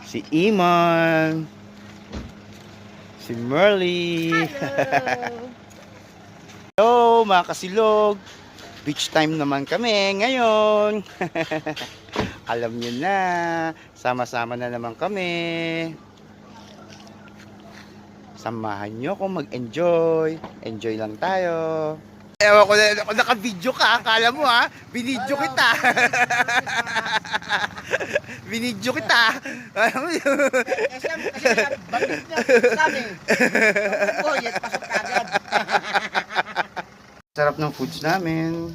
Si Iman. Si Merly. Hello mga kasilog. Beach time naman kami ngayon. Alam nyo na. Sama-sama na naman kami. Samahan nyo kung mag-enjoy. Enjoy lang tayo. Ewan ko na, naka-video ka. Akala mo ha, binidyo kita. Binidyo kita. Alam mo yun. Kasi bakit niya sabi? Oh, yes, pasok ka agad. Sarap ng foods namin.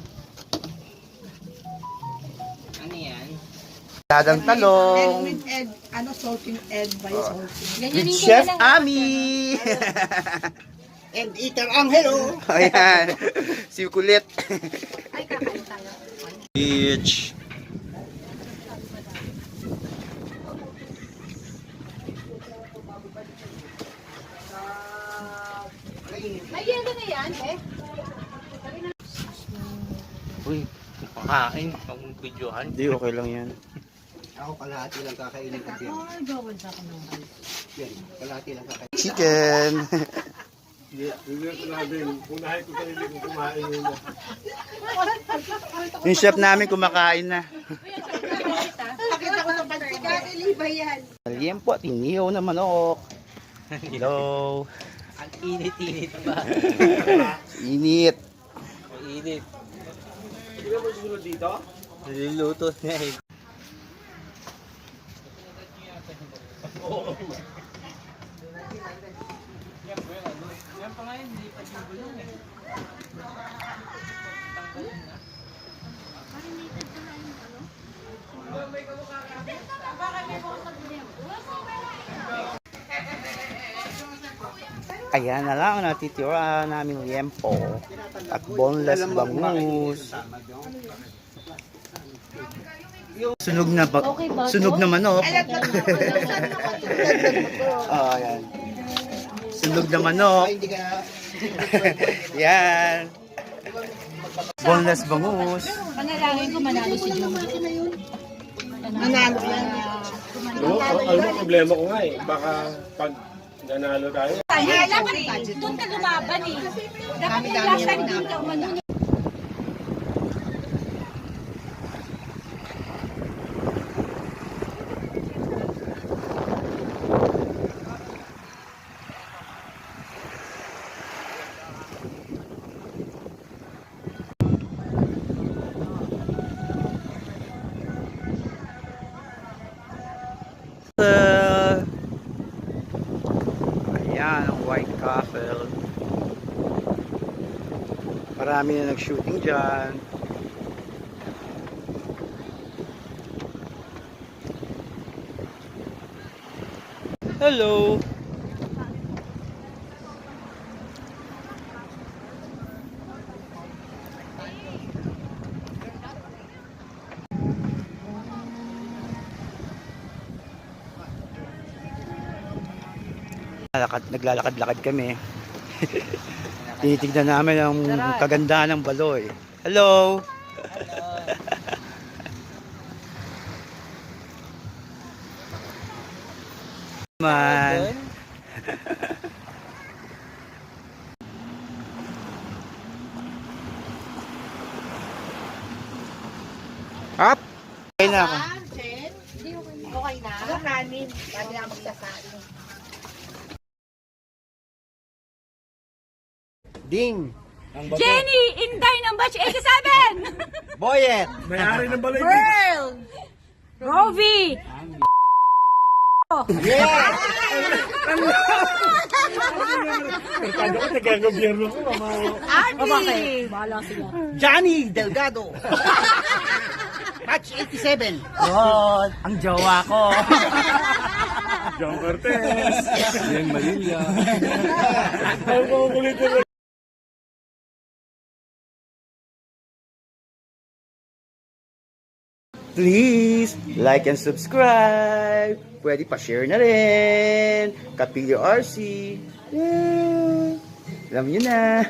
Ano yan? Dadang talong. Egg with egg, salting egg by salting. With Chef Ami. And eater ang hello. Ayan. Si Kulit. Ay, kakain tayo. Beach. May yelo na yan, eh? Uy, makain pang videohan. Hindi, okay lang yan. Ako kalahati lang kakainin ko din. Ay, gawin sa akin ng Yan, kalahati lang kakainin. Chicken. Yung chef namin kumakain na. Nakita ko sa pagkakas. Liba yan. Liempo, tinihaw na manok. Hello. Ang init-init ba? Init. Ang init. Hindi mo susunod dito? Niluluto na eh. Ayan na lang natitira namin liempo at boneless bangus. Sunog na sunog na manok. Oh, ayan. Sunog na manok. Hindi ka Yan. Boneless bangus. Panalangin ko manalo si Jung. nanalo yan. Ano ang problema ko nga eh. Baka pag nanalo tayo. Dapat doon ka lumaban eh. Dapat yung last time doon ka umano. Ayan ang White Castle. Marami na nag-shooting dyan. Hello. Naglalakad-lakad kami. Tinitignan namin ang kagandahan ng Baloy. Hello! Man. Up! Okay na ako. Okay na. Ang namin. Sabi na magsasain. Ding! Jenny! Inday ng batch 87! Boyet! May-ari ng balay. Pearl! Rovi! Kaya ko taga-gobyerno ko. Arby! Bahala sila. Johnny Delgado! Match 87! Oh, ang jowa ko. John Cortez. Yan, Manila. Ang kukulit na. Please, like and subscribe. Pwede pa-share na rin. Kapilyo RC. Yeah. Alam nyo na.